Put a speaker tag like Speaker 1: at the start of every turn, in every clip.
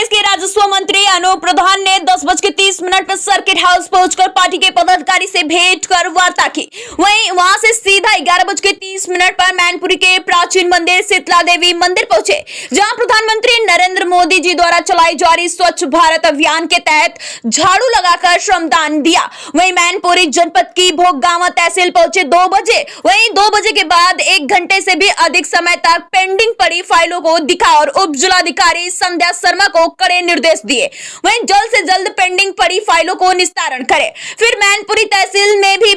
Speaker 1: प्रदेश के राजस्व मंत्री अनूप प्रधान ने 10:30 पर सर्किट हाउस पहुंचकर पार्टी के पदाधिकारी से भेंट कर वार्ता की। वहीं वहां से सीधा 11:30 पर मैनपुरी के प्राचीन मंदिर शीतला देवी मंदिर पहुंचे, जहां प्रधानमंत्री नरेंद्र मोदी जी द्वारा चलाई जा रही स्वच्छ भारत अभियान के तहत झाड़ू लगाकर श्रमदान दिया। वहीं मैनपुरी जनपद की भोगांवा तहसील पहुंचे 2 बजे। वहीं 2 बजे के बाद 1 घंटे से भी अधिक समय तक पेंडिंग पड़ी फाइलों को दिखा और उप जिलाधिकारी संध्या शर्मा को कड़े निर्देश दिए। वहीं जल्द से जल्द पेंडिंग पड़ी फाइलों को निस्तारण करें। फिर मैनपुरी तहसील में भी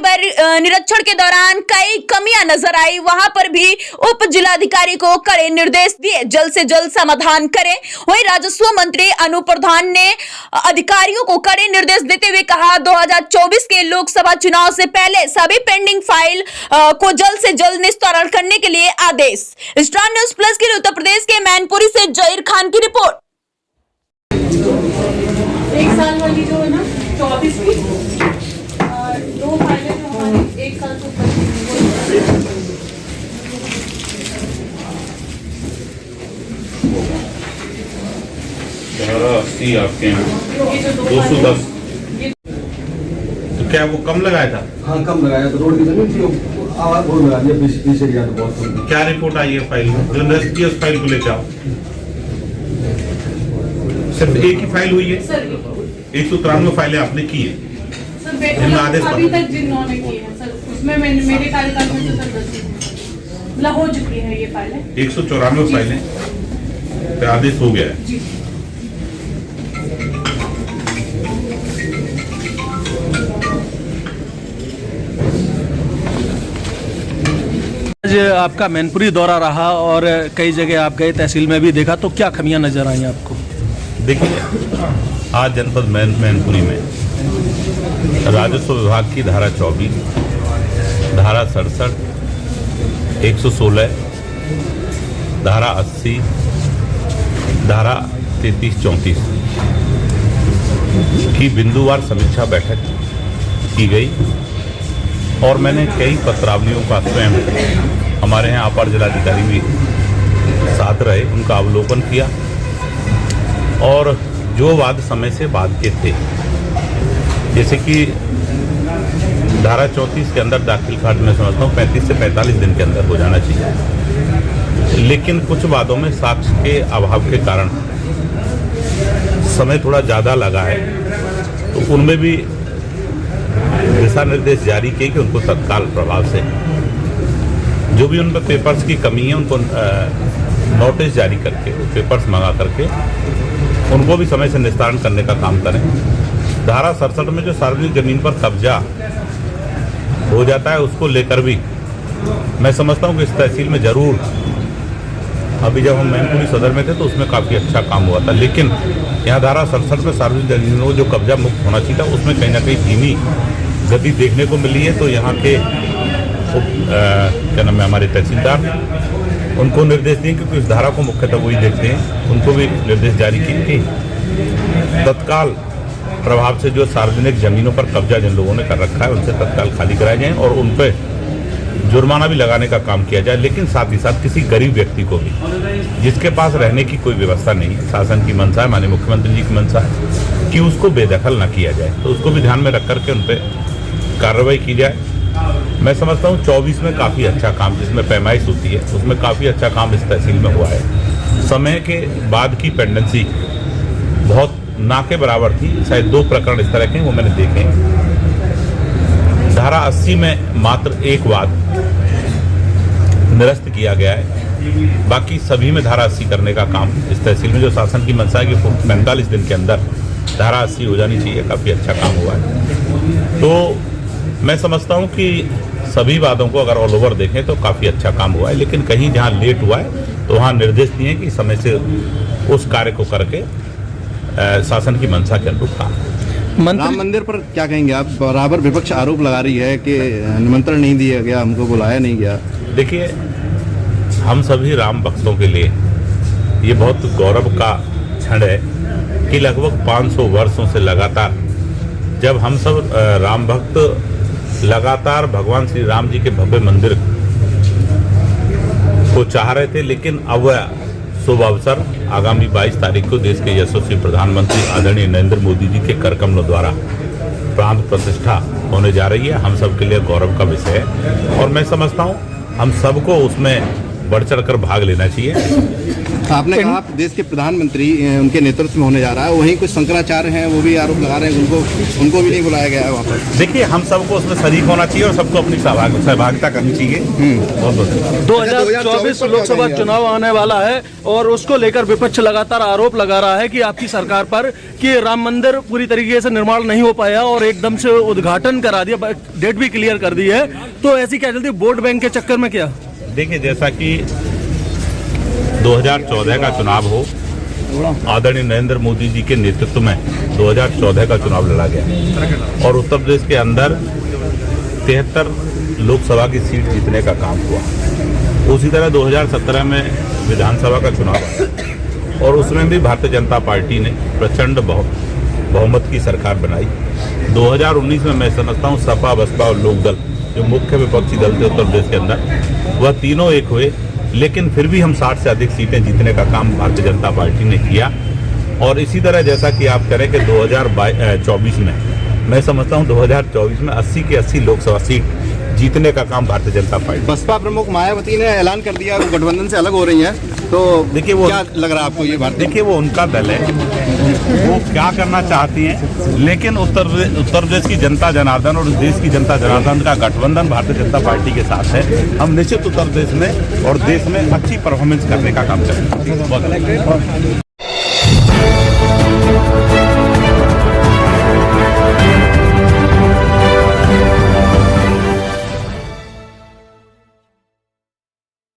Speaker 1: निरीक्षण के दौरान कई कमियां नजर आई, वहां पर भी उप जिलाधिकारी को कड़े निर्देश दिए, जल्द से जल्द समाधान करें। वहीं राजस्व मंत्री अनूप प्रधान ने अधिकारियों को कड़े निर्देश देते हुए कहा, 2024 के लोकसभा चुनाव से पहले सभी पेंडिंग फाइल को जल्द से जल्द निस्तारण करने के लिए आदेश। स्टार न्यूज़ प्लस के लिए उत्तर प्रदेश के मैनपुरी से जहीर खान की रिपोर्ट।
Speaker 2: 1 साल वाली जो है ना 24 की 2 फाइलें जो हमारी 1 साल से ऊपर
Speaker 3: की आपके यहाँ 210। तो क्या वो कम लगाया था?
Speaker 4: हाँ कम लगाया, तो रोड की जमीन थी आवाज बहुत लगा दिया, पीछे गया तो बहुत कम।
Speaker 3: क्या रिपोर्ट आई है फाइल में? जो नष्ट की उस फाइल को लेकर आओ। सिर्फ एक ही फाइल हुई है? 193 फाइलें आपने की है
Speaker 2: सर, अभी तक जिन्होंने की है सर, उसमें मेरे कार्यकाल में तो सर 10 मतलब हो चुकी है ये फाइलें।
Speaker 3: 194 फाइलें पे आदेश हो गया है
Speaker 2: जी।
Speaker 5: आज आपका मैनपुरी दौरा रहा और कई जगह आप गए, तहसील में भी देखा, तो क्या कमियां नजर आई आपको?
Speaker 3: देखिए, आज जनपद मैनपुरी में राजस्व विभाग की धारा 24, धारा 67, 116, धारा 80, धारा 33-34 की बिंदुवार समीक्षा बैठक की गई और मैंने कई पत्रावलियों का स्वयं, हमारे यहाँ अपर जिलाधिकारी भी साथ रहे, उनका अवलोकन किया और जो वाद समय से बाद के थे, जैसे कि धारा 34 के अंदर दाखिल खारिज में समझता हूँ 35 से 45 दिन के अंदर हो जाना चाहिए, लेकिन कुछ वादों में साक्ष्य के अभाव के कारण समय थोड़ा ज़्यादा लगा है, तो उनमें भी दिशा निर्देश जारी किए कि उनको तत्काल प्रभाव से जो भी उन पर पेपर्स की कमी है उनको नोटिस जारी करके पेपर्स मंगा करके उनको भी समय से निस्तारण करने का काम करें। धारा 67 में जो सार्वजनिक जमीन पर कब्जा हो जाता है उसको लेकर भी मैं समझता हूँ कि इस तहसील में जरूर, अभी जब हम मैनपुरी सदर में थे तो उसमें काफ़ी अच्छा काम हुआ था, लेकिन यहाँ धारा 67 में सार्वजनिक जमीनों को जो कब्जा मुक्त होना चाहिए था उसमें कहीं ना कहीं धीमी गति देखने को मिली है। तो यहाँ के क्या नाम है हमारे तहसीलदार, उनको निर्देश दिए, क्योंकि इस धारा को मुख्यतः वही देखते हैं, उनको भी निर्देश जारी किए कि तत्काल प्रभाव से जो सार्वजनिक जमीनों पर कब्जा जिन लोगों ने कर रखा है उनसे तत्काल खाली कराए जाएँ और उन पर जुर्माना भी लगाने का काम किया जाए। लेकिन साथ ही साथ किसी गरीब व्यक्ति को भी जिसके पास रहने की कोई व्यवस्था नहीं है, शासन की मंशा है, माननीय मुख्यमंत्री जी की मंशा है कि उसको बेदखल न किया जाए, तो उसको भी ध्यान में रख करके उन पर कार्रवाई की जाए। मैं समझता हूँ 24 में काफ़ी अच्छा काम, जिसमें पैमाइश होती है, उसमें काफ़ी अच्छा काम इस तहसील में हुआ है। समय के बाद की पेंडेंसी बहुत ना के बराबर थी, शायद 2 प्रकरण इस तरह के वो मैंने देखे। धारा 80 में मात्र एक वाद निरस्त किया गया है, बाकी सभी में धारा 80 करने का काम इस तहसील में जो शासन की मंशा है कि 45 दिन के अंदर धारा 80 हो जानी चाहिए, काफ़ी अच्छा काम हुआ है। तो मैं समझता हूं कि सभी वादों को अगर ऑल ओवर देखें तो काफ़ी अच्छा काम हुआ है, लेकिन कहीं जहां लेट हुआ है तो वहां निर्देश दिए कि समय से उस कार्य को करके शासन की मंशा के अनुरूप काम।
Speaker 6: राम मंदिर पर क्या कहेंगे आप? बराबर विपक्ष आरोप लगा रही है कि निमंत्रण नहीं दिया गया, हमको बुलाया नहीं गया।
Speaker 3: देखिए, हम सभी राम भक्तों के लिए ये बहुत गौरव का क्षण है कि लगभग 500 वर्षों से लगातार जब हम सब राम भक्त लगातार भगवान श्री राम जी के भव्य मंदिर को चाह रहे थे, लेकिन अब शुभ अवसर आगामी 22 तारीख को देश के यशस्वी प्रधानमंत्री आदरणीय नरेंद्र मोदी जी के कर कमलों द्वारा प्राण प्रतिष्ठा होने जा रही है। हम सबके लिए गौरव का विषय है और मैं समझता हूँ हम सबको उसमें बढ़ चढ़ कर भाग लेना चाहिए।
Speaker 6: आपने कहा आप देश के प्रधानमंत्री उनके नेतृत्व में होने जा रहा है, वहीं कुछ शंकराचार्य हैं वो भी आरोप लगा रहे हैं उनको भी नहीं बुलाया गया है वहाँ पर।
Speaker 3: देखिए हम सबको उसमें शरीक होना चाहिए और सबको अपनी सहभागिता करनी चाहिए। बहुत बहुत
Speaker 5: 2024 लोकसभा चुनाव आने वाला है और उसको लेकर विपक्ष लगातार आरोप लगा रहा है कि आपकी सरकार पर कि राम मंदिर पूरी तरीके से निर्माण नहीं हो पाया और एकदम से उद्घाटन करा दिया, डेट भी क्लियर कर दी है, तो ऐसी क्या चलती वोट बैंक के चक्कर में क्या?
Speaker 3: देखिए जैसा कि 2014 का चुनाव हो, आदरणीय नरेंद्र मोदी जी के नेतृत्व में 2014 का चुनाव लड़ा गया और उत्तर प्रदेश के अंदर 73 लोकसभा की सीट जीतने का काम हुआ। उसी तरह 2017 में विधानसभा का चुनाव आया और उसमें भी भारतीय जनता पार्टी ने प्रचंड बहुमत की सरकार बनाई। 2019 में मैं समझता हूँ सपा, बसपा और लोकदल जो मुख्य विपक्षी दल थे उत्तर प्रदेश के अंदर, वह तीनों एक हुए, लेकिन फिर भी हम 60 से अधिक सीटें जीतने का काम भारतीय जनता पार्टी ने किया। और इसी तरह जैसा कि आप करें कि 2024 में मैं समझता हूं 2024 में 80 की 80 लोकसभा सीट जीतने का काम भारतीय जनता पार्टी।
Speaker 6: बसपा प्रमुख मायावती ने ऐलान कर दिया वो गठबंधन से अलग हो रही हैं, तो
Speaker 3: देखिए वो
Speaker 6: क्या लग रहा है आपको ये बात?
Speaker 3: देखिए वो उनका दल है, वो क्या करना चाहती हैं, लेकिन उत्तर प्रदेश की जनता जनार्दन और देश की जनता जनार्दन का गठबंधन भारतीय जनता पार्टी के साथ है। हम निश्चित उत्तर प्रदेश में और देश में अच्छी परफॉर्मेंस करने का काम करेंगे।